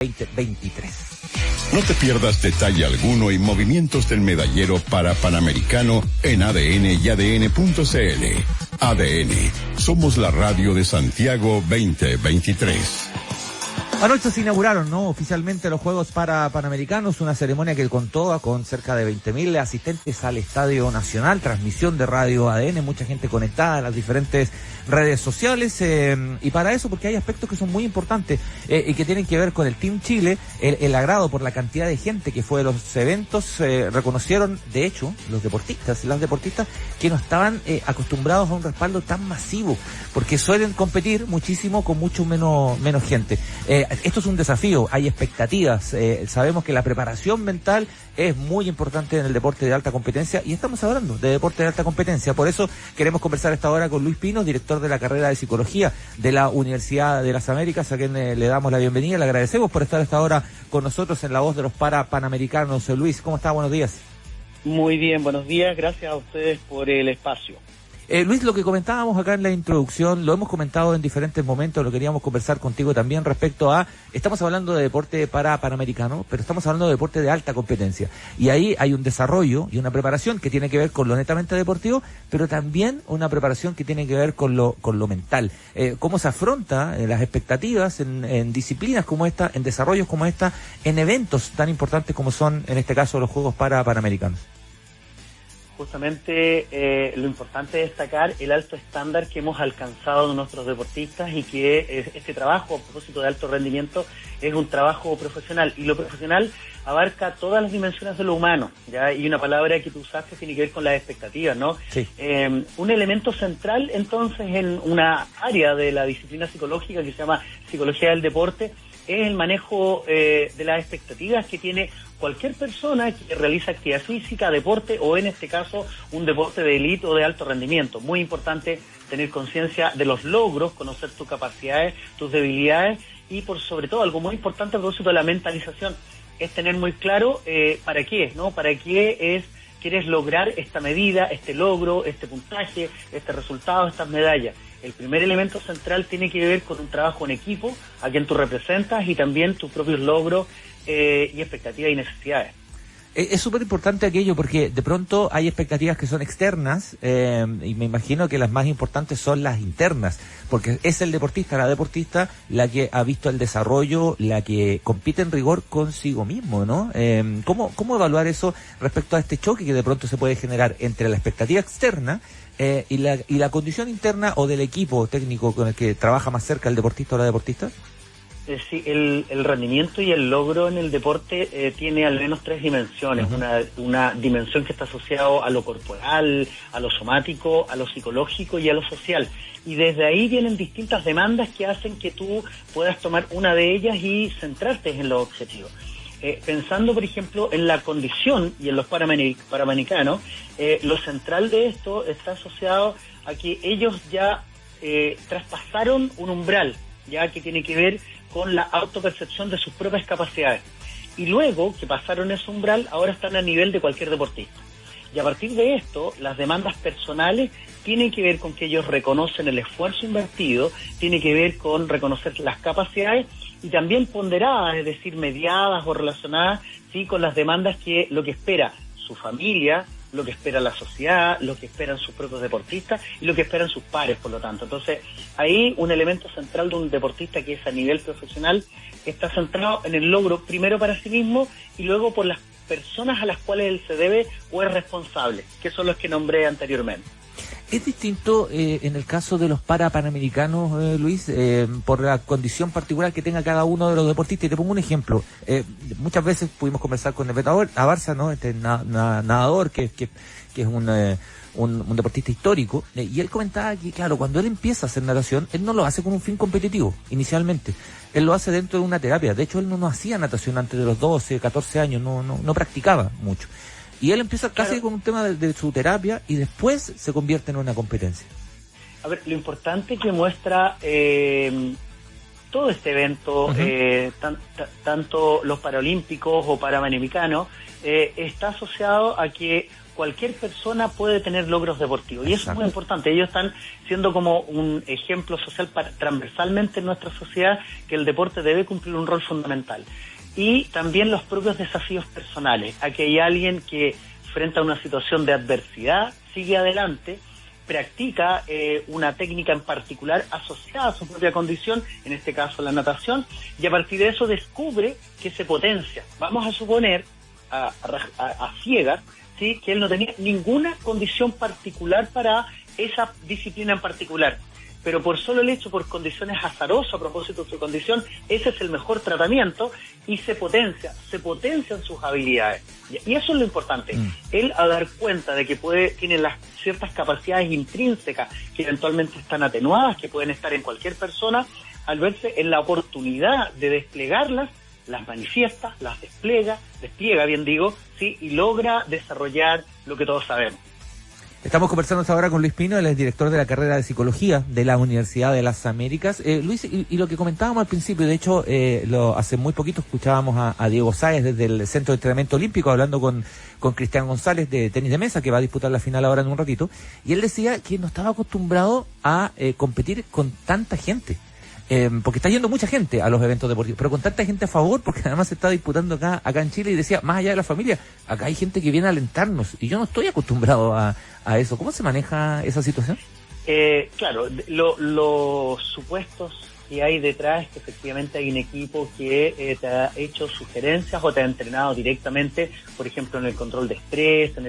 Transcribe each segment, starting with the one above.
2023. No te pierdas detalle alguno y movimientos del medallero para Panamericano en ADN y ADN.cl. ADN, somos la radio de Santiago 2023. Anoche se inauguraron, ¿no?, oficialmente los Juegos Panamericanos, una ceremonia que contó con cerca de 20.000 asistentes al Estadio Nacional, transmisión de Radio ADN, mucha gente conectada a las diferentes redes sociales, y para eso, porque hay aspectos que son muy importantes y que tienen que ver con el Team Chile, el agrado por la cantidad de gente que fue a los eventos, reconocieron, de hecho, los deportistas y las deportistas que no estaban acostumbrados a un respaldo tan masivo, porque suelen competir muchísimo con mucho menos gente. Esto es un desafío, hay expectativas, sabemos que la preparación mental es muy importante en el deporte de alta competencia y estamos hablando de deporte de alta competencia, por eso queremos conversar esta hora con Luis Pinos, director de la carrera de Psicología de la Universidad de las Américas, a quien le damos la bienvenida, le agradecemos por estar esta hora con nosotros en La Voz de los Panamericanos. Luis, ¿cómo está? Buenos días. Muy bien, buenos días, gracias a ustedes por el espacio. Luis, lo que comentábamos acá en la introducción, lo hemos comentado en diferentes momentos, lo queríamos conversar contigo también respecto a, estamos hablando de deporte panamericano, pero estamos hablando de deporte de alta competencia. Y ahí hay un desarrollo y una preparación que tiene que ver con lo netamente deportivo, pero también una preparación que tiene que ver con lo mental. ¿Cómo se afronta las expectativas en disciplinas como esta, en desarrollos como esta, en eventos tan importantes como son, en este caso, los Juegos Panamericanos? Justamente lo importante es destacar el alto estándar que hemos alcanzado de nuestros deportistas y que este trabajo, a propósito de alto rendimiento, es un trabajo profesional. Y lo profesional abarca todas las dimensiones de lo humano, ¿ya? Y una palabra que tú usaste tiene que ver con las expectativas, ¿no? Sí. Un elemento central, entonces, en una área de la disciplina psicológica que se llama Psicología del Deporte, es el manejo de las expectativas que tiene cualquier persona que realiza actividad física, deporte o en este caso un deporte de élite o de alto rendimiento. Muy importante tener conciencia de los logros, conocer tus capacidades, tus debilidades y por sobre todo algo muy importante a propósito de la mentalización es tener muy claro para qué, ¿no? Para qué quieres lograr esta medida, este logro, este puntaje, este resultado, estas medallas. El primer elemento central tiene que ver con un trabajo en equipo, a quien tú representas y también tus propios logros y expectativas y necesidades. Es súper importante aquello porque de pronto hay expectativas que son externas y me imagino que las más importantes son las internas, porque es el deportista, la deportista la que ha visto el desarrollo, la que compite en rigor consigo mismo, ¿no? ¿Cómo evaluar eso respecto a este choque que de pronto se puede generar entre la expectativa externa y la condición interna o del equipo técnico con el que trabaja más cerca el deportista o la deportista? Sí, el rendimiento y el logro en el deporte tiene al menos tres dimensiones. Uh-huh. Una dimensión que está asociada a lo corporal, a lo somático, a lo psicológico y a lo social. Y desde ahí vienen distintas demandas que hacen que tú puedas tomar una de ellas y centrarte en los objetivos. Pensando, por ejemplo, en la condición y en los panamericanos, lo central de esto está asociado a que ellos ya traspasaron un umbral, ya que tiene que ver con la autopercepción de sus propias capacidades. Y luego que pasaron ese umbral, ahora están a nivel de cualquier deportista. Y a partir de esto, las demandas personales tienen que ver con que ellos reconocen el esfuerzo invertido, tiene que ver con reconocer las capacidades y también ponderadas, es decir, mediadas o relacionadas, sí, con las demandas que lo que espera su familia, lo que espera la sociedad, lo que esperan sus propios deportistas y lo que esperan sus pares, por lo tanto. Entonces, ahí un elemento central de un deportista que es a nivel profesional está centrado en el logro primero para sí mismo y luego por las personas a las cuales él se debe o es responsable, que son los que nombré anteriormente. Es distinto en el caso de los panamericanos, Luis, por la condición particular que tenga cada uno de los deportistas. Y te pongo un ejemplo. Muchas veces pudimos conversar con el Beto Abarza, ¿no? Este nadador que es un deportista histórico, y él comentaba que, claro, cuando él empieza a hacer natación, él no lo hace con un fin competitivo, inicialmente. Él lo hace dentro de una terapia. De hecho, él no hacía natación antes de los 12, 14 años, no practicaba mucho. Y él empieza casi con un tema de su terapia y después se convierte en una competencia. A ver, lo importante que muestra todo este evento, uh-huh. Tanto los paralímpicos o panamericanos, está asociado a que cualquier persona puede tener logros deportivos. Y eso es muy importante. Ellos están siendo como un ejemplo social transversalmente en nuestra sociedad, que el deporte debe cumplir un rol fundamental. Y también los propios desafíos personales. Aquí hay alguien que frente a una situación de adversidad sigue adelante, practica una técnica en particular asociada a su propia condición, en este caso la natación, y a partir de eso descubre que se potencia. Vamos a suponer, a ciegas, ¿sí?, que él no tenía ninguna condición particular para esa disciplina en particular, pero por solo el hecho, por condiciones azarosas a propósito de su condición, ese es el mejor tratamiento y se potencian sus habilidades. Y eso es lo importante. Él, a dar cuenta de que tiene las ciertas capacidades intrínsecas que eventualmente están atenuadas, que pueden estar en cualquier persona, al verse en la oportunidad de desplegarlas, las manifiesta, las despliega bien digo, ¿sí?, y logra desarrollar lo que todos sabemos. Estamos conversando ahora con Luis Pino, él es director de la carrera de Psicología de la Universidad de las Américas. Luis, y lo que comentábamos al principio, de hecho, hace muy poquito escuchábamos a Diego Sáez desde el Centro de Entrenamiento Olímpico hablando con Cristian González de tenis de mesa, que va a disputar la final ahora en un ratito, y él decía que no estaba acostumbrado a competir con tanta gente. Porque está yendo mucha gente a los eventos deportivos, pero con tanta gente a favor, porque además se está disputando acá en Chile, y decía, más allá de la familia, acá hay gente que viene a alentarnos, y yo no estoy acostumbrado a eso. ¿Cómo se maneja esa situación? Claro, los supuestos que hay detrás es que efectivamente hay un equipo que te ha hecho sugerencias o te ha entrenado directamente, por ejemplo, en el control de estrés, en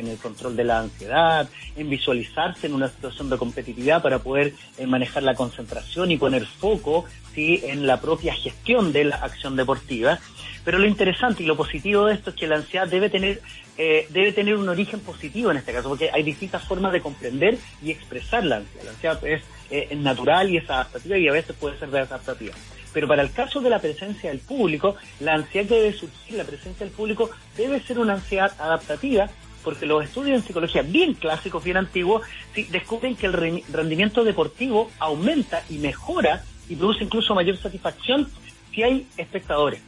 el control de la ansiedad, en visualizarse en una situación de competitividad para poder manejar la concentración y poner foco, ¿sí?, en la propia gestión de la acción deportiva. Pero lo interesante y lo positivo de esto es que la ansiedad debe tener un origen positivo en este caso, porque hay distintas formas de comprender y expresar la ansiedad. La ansiedad es natural y es adaptativa, y a veces puede ser desadaptativa. Pero para el caso de la presencia del público, la ansiedad que debe surgir, la presencia del público, debe ser una ansiedad adaptativa, porque los estudios en psicología bien clásicos, bien antiguos, sí, descubren que el rendimiento deportivo aumenta y mejora y produce incluso mayor satisfacción si hay espectadores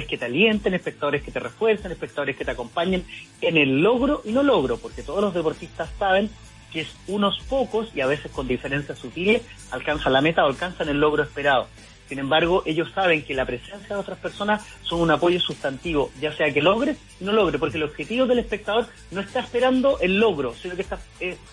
que te alienten, espectadores que te refuercen, espectadores que te acompañen en el logro y no logro, porque todos los deportistas saben que unos pocos, y a veces con diferencias sutiles, alcanzan la meta o alcanzan el logro esperado. Sin embargo, ellos saben que la presencia de otras personas son un apoyo sustantivo, ya sea que logre y no logre, porque el objetivo del espectador no está esperando el logro, sino que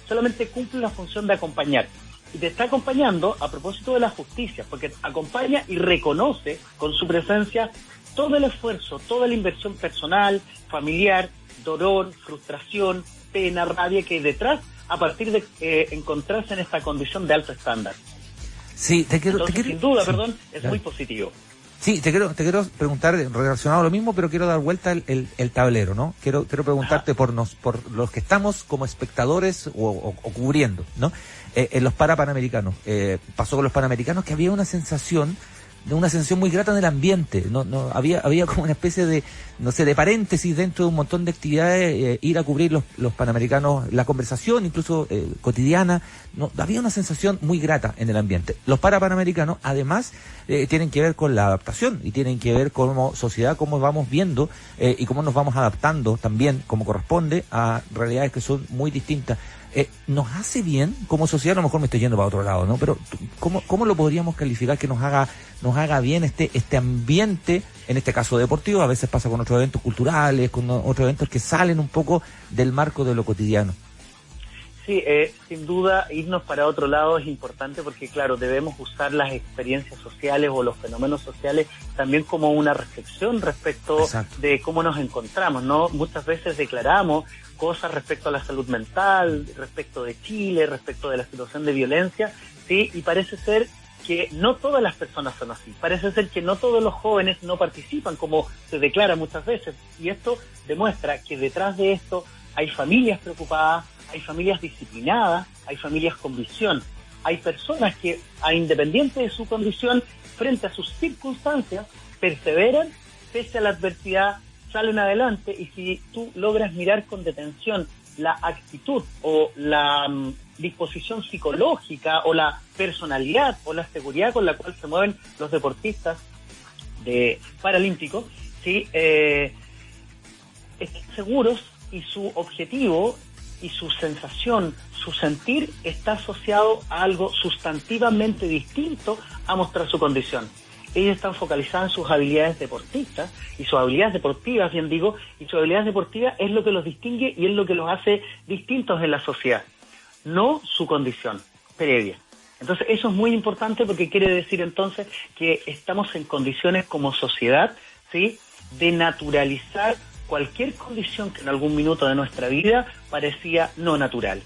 solamente cumple la función de acompañar. Y te está acompañando a propósito de la justicia, porque acompaña y reconoce con su presencia todo el esfuerzo, toda la inversión personal, familiar, dolor, frustración, pena, rabia que hay detrás a partir de encontrarse en esta condición de alto estándar. Sí, sin duda, es muy positivo. Sí, te quiero preguntar relacionado a lo mismo, pero quiero dar vuelta el tablero, ¿no? Quiero preguntarte por los que estamos como espectadores o cubriendo, ¿no? En los Panamericanos. Pasó con los Panamericanos que había una sensación muy grata en el ambiente, no había como una especie de, no sé, de paréntesis dentro de un montón de actividades, ir a cubrir los Panamericanos, la conversación incluso cotidiana, había una sensación muy grata en el ambiente. Los Panamericanos además tienen que ver con la adaptación y tienen que ver como sociedad, cómo vamos viendo y cómo nos vamos adaptando también como corresponde a realidades que son muy distintas. ¿Nos hace bien como sociedad? A lo mejor me estoy yendo para otro lado, ¿no? Pero ¿cómo lo podríamos calificar que nos haga bien este ambiente, en este caso deportivo? A veces pasa con otros eventos culturales, con otros eventos que salen un poco del marco de lo cotidiano. Sí, sin duda irnos para otro lado es importante porque, claro, debemos usar las experiencias sociales o los fenómenos sociales también como una reflexión respecto de cómo nos encontramos, ¿no? Muchas veces declaramos cosas respecto a la salud mental, respecto de Chile, respecto de la situación de violencia, ¿sí? Y parece ser que no todas las personas son así. Parece ser que no todos los jóvenes no participan, como se declara muchas veces. Y esto demuestra que detrás de esto hay familias preocupadas, hay familias disciplinadas, hay familias con visión. Hay personas que, a independiente de su condición, frente a sus circunstancias, perseveran pese a la adversidad, salen adelante, y si tú logras mirar con detención la actitud o la disposición psicológica o la personalidad o la seguridad con la cual se mueven los deportistas paralímpicos, ¿sí? Estén seguros y su objetivo y su sensación, su sentir está asociado a algo sustantivamente distinto a mostrar su condición. Ellos están focalizados en sus habilidades deportistas, y sus habilidades deportivas, bien digo, y sus habilidades deportivas es lo que los distingue y es lo que los hace distintos en la sociedad, no su condición previa. Entonces eso es muy importante porque quiere decir entonces que estamos en condiciones como sociedad, ¿sí?, de naturalizar cualquier condición que en algún minuto de nuestra vida parecía no natural.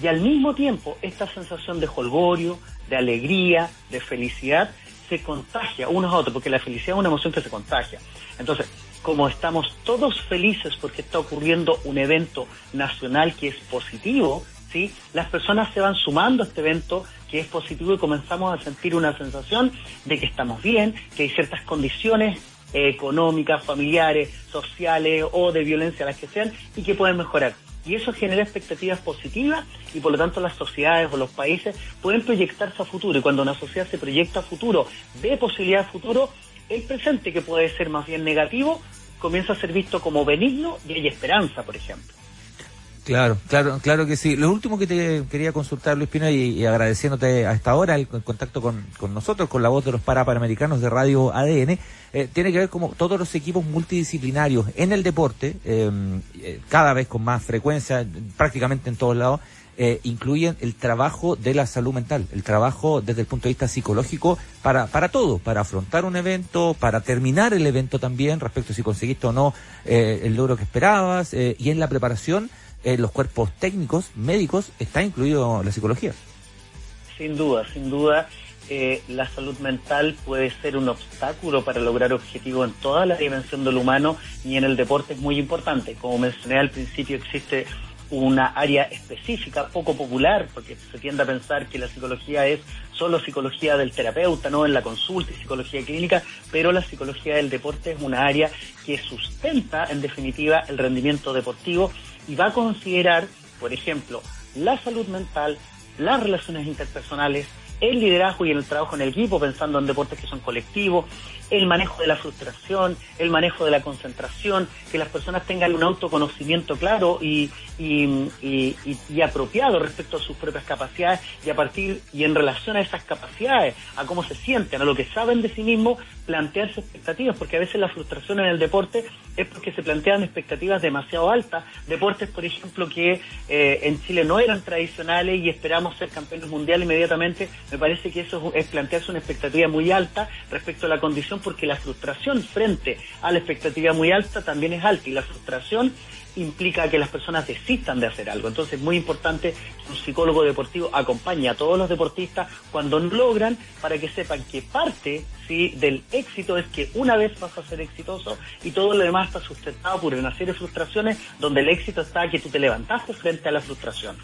Y al mismo tiempo, esta sensación de jolgorio, de alegría, de felicidad, se contagia unos a otros, porque la felicidad es una emoción que se contagia. Entonces, como estamos todos felices porque está ocurriendo un evento nacional que es positivo, ¿sí?, las personas se van sumando a este evento que es positivo y comenzamos a sentir una sensación de que estamos bien, que hay ciertas condiciones económicas, familiares, sociales o de violencia, las que sean, y que pueden mejorar. Y eso genera expectativas positivas y por lo tanto las sociedades o los países pueden proyectarse a futuro. Y cuando una sociedad se proyecta a futuro, ve posibilidad a futuro, el presente, que puede ser más bien negativo, comienza a ser visto como benigno y hay esperanza, por ejemplo. Claro que sí. Lo último que te quería consultar, Luis Pino, y agradeciéndote a esta hora el contacto con nosotros, con la voz de los Panamericanos de Radio ADN, tiene que ver como todos los equipos multidisciplinarios en el deporte, cada vez con más frecuencia, prácticamente en todos lados, incluyen el trabajo de la salud mental, el trabajo desde el punto de vista psicológico para todo, para afrontar un evento, para terminar el evento también, respecto a si conseguiste o no el logro que esperabas, y en la preparación, los cuerpos técnicos, médicos, está incluido la psicología. Sin duda, la salud mental puede ser un obstáculo para lograr objetivos en toda la dimensión del humano, y en el deporte es muy importante. Como mencioné al principio, existe una área específica, poco popular, porque se tiende a pensar que la psicología es solo psicología del terapeuta, no en la consulta y psicología clínica, pero la psicología del deporte es una área que sustenta, en definitiva, el rendimiento deportivo y va a considerar, por ejemplo, la salud mental, las relaciones interpersonales, el liderazgo y el trabajo en el equipo, pensando en deportes que son colectivos, el manejo de la frustración, el manejo de la concentración, que las personas tengan un autoconocimiento claro y apropiado respecto a sus propias capacidades, y a partir y en relación a esas capacidades, a cómo se sienten, a lo que saben de sí mismos, plantearse expectativas, porque a veces la frustración en el deporte es porque se plantean expectativas demasiado altas, deportes, por ejemplo, que en Chile no eran tradicionales y esperamos ser campeones mundiales inmediatamente. Me parece que eso es plantearse una expectativa muy alta respecto a la condición, porque la frustración frente a la expectativa muy alta también es alta, y la frustración implica que las personas desistan de hacer algo. Entonces es muy importante que un psicólogo deportivo acompañe a todos los deportistas cuando no logran, para que sepan que parte, ¿sí?, del éxito es que una vez vas a ser exitoso, y todo lo demás está sustentado por una serie de frustraciones, donde el éxito está que tú te levantaste frente a la frustración.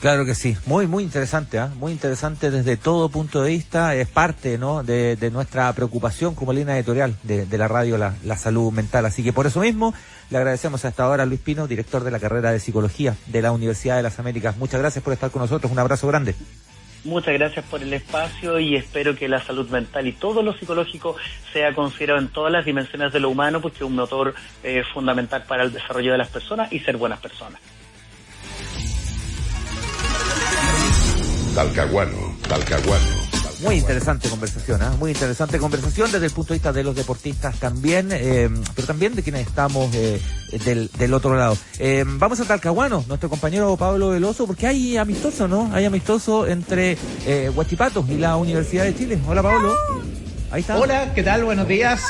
Claro que sí, muy interesante, muy interesante desde todo punto de vista, es parte, ¿no?, de nuestra preocupación como línea editorial de la radio, la salud mental. Así que por eso mismo le agradecemos hasta ahora a Luis Pino, director de la carrera de Psicología de la Universidad de las Américas. Muchas gracias por estar con nosotros, un abrazo grande. Muchas gracias por el espacio, y espero que la salud mental y todo lo psicológico sea considerado en todas las dimensiones de lo humano, porque es un motor fundamental para el desarrollo de las personas y ser buenas personas. Talcahuano. Muy interesante conversación, muy interesante conversación desde el punto de vista de los deportistas también, pero también de quienes estamos del otro lado. Vamos a Talcahuano, nuestro compañero Pablo Veloso, porque hay amistoso, ¿no? Hay amistoso entre Huachipato y la Universidad de Chile. Hola, Pablo. Ahí está. Hola, ¿qué tal? Buenos días.